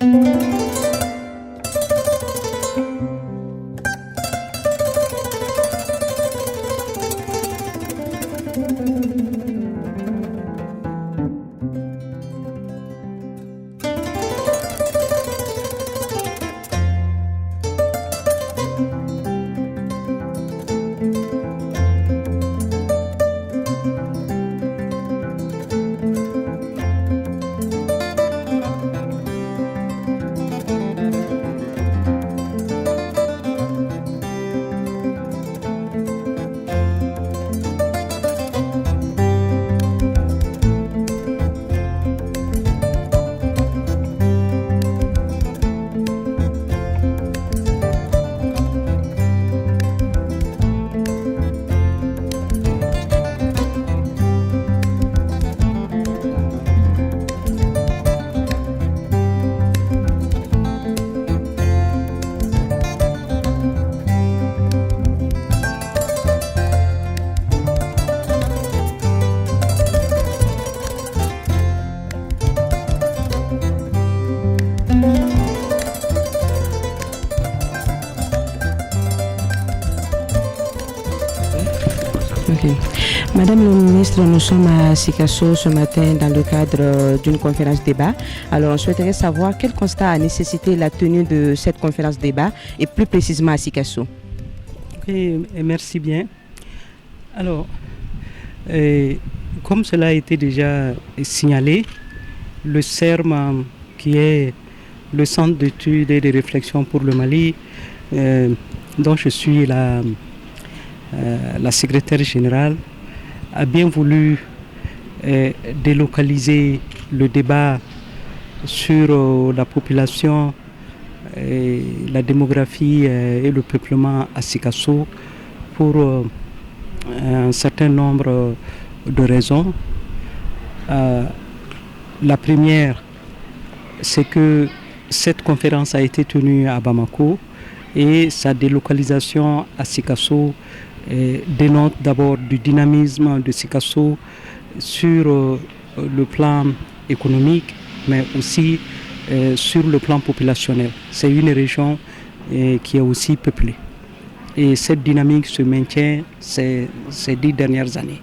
Ok. Madame le ministre, nous sommes à Sikasso ce matin dans le cadre d'une conférence débat. Alors, on souhaiterait savoir quel constat a nécessité la tenue de cette conférence débat et plus précisément à Sikasso. Ok, et merci bien. Alors, comme cela a été déjà signalé, le CERM, qui est le Centre d'études et de réflexion pour le Mali, dont je suis la secrétaire générale, a bien voulu délocaliser le débat sur la population, la démographie et le peuplement à Sikasso pour un certain nombre de raisons. La première, c'est que cette conférence a été tenue à Bamako et sa délocalisation à Sikasso dénote d'abord du dynamisme de Sikasso sur le plan économique, mais aussi sur le plan populationnel. C'est une région qui est aussi peuplée. Et cette dynamique se maintient ces 10 dernières années.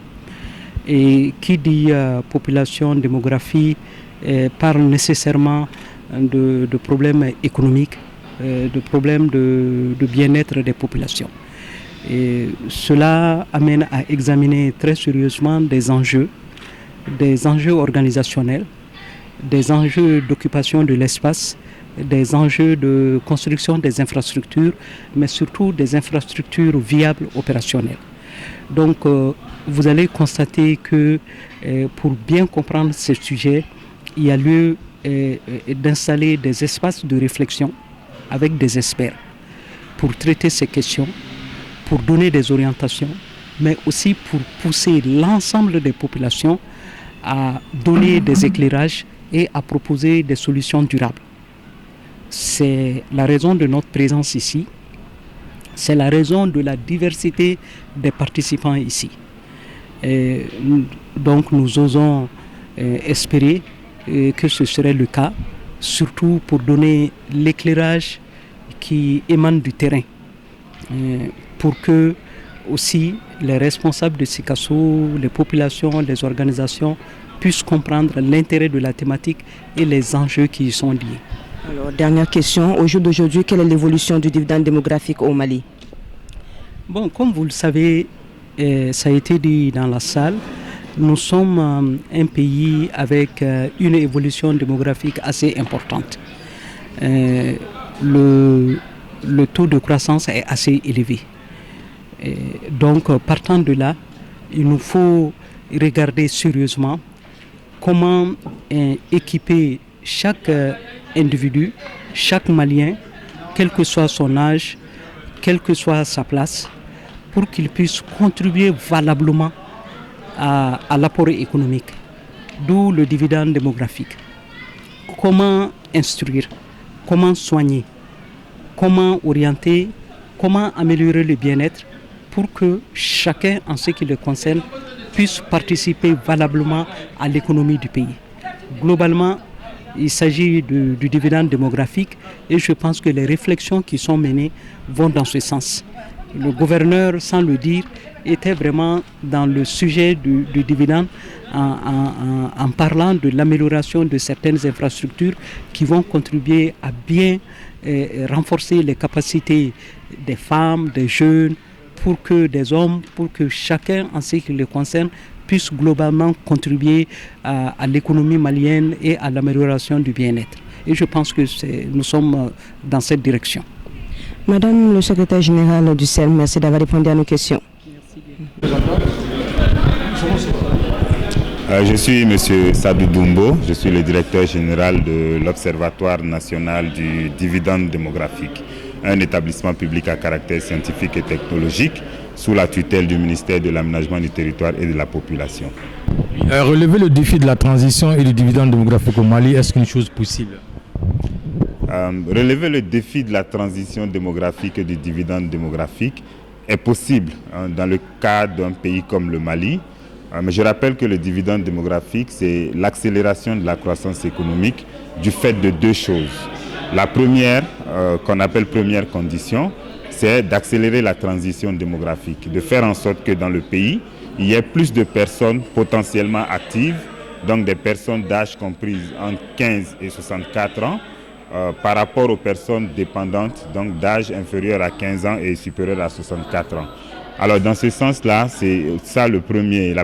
Et qui dit population, démographie, parle nécessairement de problèmes économiques, de problèmes de bien-être des populations. Et cela amène à examiner très sérieusement des enjeux organisationnels, des enjeux d'occupation de l'espace, des enjeux de construction des infrastructures, mais surtout des infrastructures viables opérationnelles. Donc, vous allez constater que pour bien comprendre ce sujet, il y a lieu d'installer des espaces de réflexion avec des experts pour traiter ces questions, pour donner des orientations, mais aussi pour pousser l'ensemble des populations à donner des éclairages et à proposer des solutions durables. C'est la raison de notre présence ici, c'est la raison de la diversité des participants ici. Et donc nous osons espérer que ce serait le cas, surtout pour donner l'éclairage qui émane du terrain, pour que aussi les responsables de Sikasso, les populations, les organisations puissent comprendre l'intérêt de la thématique et les enjeux qui y sont liés. Alors, dernière question, au jour d'aujourd'hui, quelle est l'évolution du dividende démographique au Mali? Bon, comme vous le savez, ça a été dit dans la salle, nous sommes un pays avec une évolution démographique assez importante. Le taux de croissance est assez élevé. Donc, partant de là, il nous faut regarder sérieusement comment équiper chaque individu, chaque Malien, quel que soit son âge, quelle que soit sa place, pour qu'il puisse contribuer valablement à l'apport économique, d'où le dividende démographique. Comment instruire, comment soigner, comment orienter, comment améliorer le bien-être pour que chacun, en ce qui le concerne, puisse participer valablement à l'économie du pays. Globalement, il s'agit du dividende démographique et je pense que les réflexions qui sont menées vont dans ce sens. Le gouverneur, sans le dire, était vraiment dans le sujet du dividende en parlant de l'amélioration de certaines infrastructures qui vont contribuer à bien renforcer les capacités des femmes, des jeunes, pour que des hommes, pour que chacun en ce qui les concerne puisse globalement contribuer à l'économie malienne et à l'amélioration du bien-être. Et je pense que nous sommes dans cette direction. Madame le secrétaire général du CERM, merci d'avoir répondu à nos questions. Je suis M. Sadou Doumbo, je suis le directeur général de l'Observatoire national du dividende démographique, un établissement public à caractère scientifique et technologique sous la tutelle du ministère de l'Aménagement du territoire et de la population. Relever le défi de la transition et du dividende démographique au Mali, est-ce qu'une chose possible? Relever le défi de la transition démographique et du dividende démographique est possible dans le cas d'un pays comme le Mali. Mais je rappelle que le dividende démographique, c'est l'accélération de la croissance économique du fait de deux choses. La première, qu'on appelle première condition, c'est d'accélérer la transition démographique, de faire en sorte que dans le pays, il y ait plus de personnes potentiellement actives, donc des personnes d'âge comprises entre 15 et 64 ans, par rapport aux personnes dépendantes, donc d'âge inférieur à 15 ans et supérieur à 64 ans. Alors dans ce sens-là, c'est ça la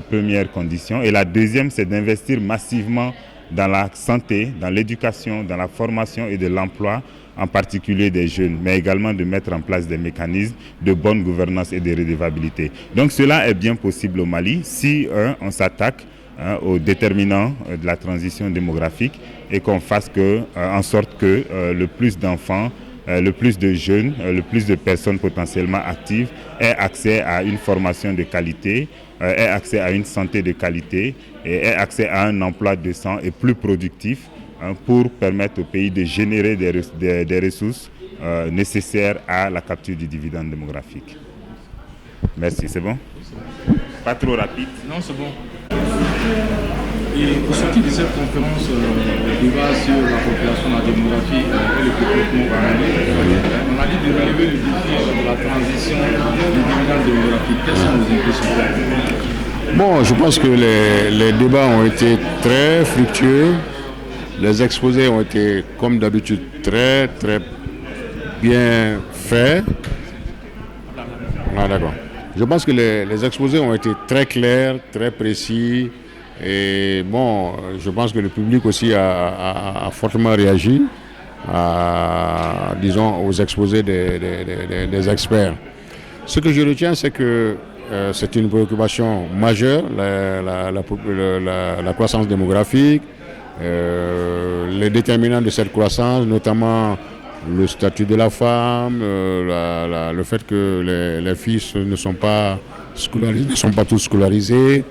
première condition. Et la deuxième, c'est d'investir massivement dans la santé, dans l'éducation, dans la formation et de l'emploi, en particulier des jeunes, mais également de mettre en place des mécanismes de bonne gouvernance et de redevabilité. Donc cela est bien possible au Mali si on s'attaque aux déterminants de la transition démographique et qu'on fasse en sorte que le plus d'enfants, le plus de jeunes, le plus de personnes potentiellement actives aient accès à une formation de qualité, aient accès à une santé de qualité et aient accès à un emploi décent et plus productif pour permettre au pays de générer des ressources nécessaires à la capture du dividende démographique. Merci, c'est bon? Pas trop rapide? Non, c'est bon. Et au sortir de cette conférence, le débat sur la population, la démographie et le développement au Mali, on a dit de relever le défi de la transition du dividende démographique. Quelles sont vos impressions? Bon, je pense que les débats ont été très fructueux. Les exposés ont été, comme d'habitude, très bien faits. Ah, d'accord. Je pense que les exposés ont été très clairs, très précis. Et bon, je pense que le public aussi a fortement réagi disons, aux exposés des experts. Ce que je retiens, c'est que c'est une préoccupation majeure, la croissance démographique, les déterminants de cette croissance, notamment le statut de la femme, le fait que les filles ne sont pas toutes scolarisées,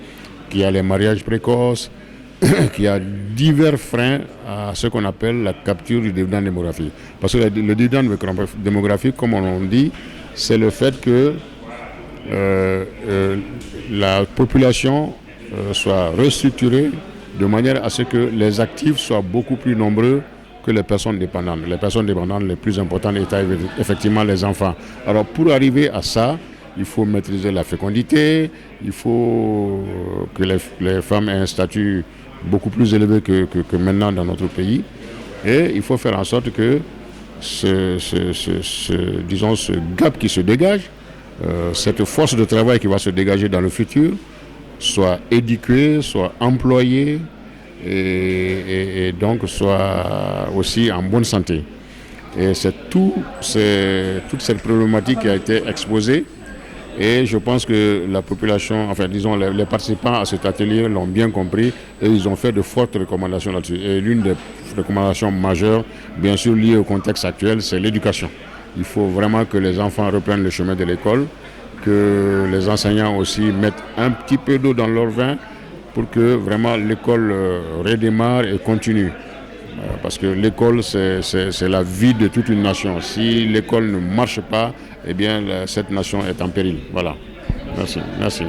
qu'il y a les mariages précoces, qu'il y a divers freins à ce qu'on appelle la capture du dividende démographique. Parce que le dividende démographique, comme on dit, c'est le fait que la population soit restructurée de manière à ce que les actifs soient beaucoup plus nombreux que les personnes dépendantes. Les personnes dépendantes les plus importantes étant effectivement les enfants. Alors pour arriver à ça, il faut maîtriser la fécondité, il faut que les femmes aient un statut beaucoup plus élevé que maintenant dans notre pays. Et il faut faire en sorte que ce gap qui se dégage, cette force de travail qui va se dégager dans le futur, soit éduquée, soit employée et donc soit aussi en bonne santé. Et c'est toute cette problématique qui a été exposée. Et je pense que la population, enfin disons les participants à cet atelier l'ont bien compris et ils ont fait de fortes recommandations là-dessus. Et l'une des recommandations majeures, bien sûr liée au contexte actuel, c'est l'éducation. Il faut vraiment que les enfants reprennent le chemin de l'école, que les enseignants aussi mettent un petit peu d'eau dans leur vin pour que vraiment l'école redémarre et continue. Parce que l'école, c'est la vie de toute une nation. Si l'école ne marche pas, eh bien, cette nation est en péril. Voilà. Merci.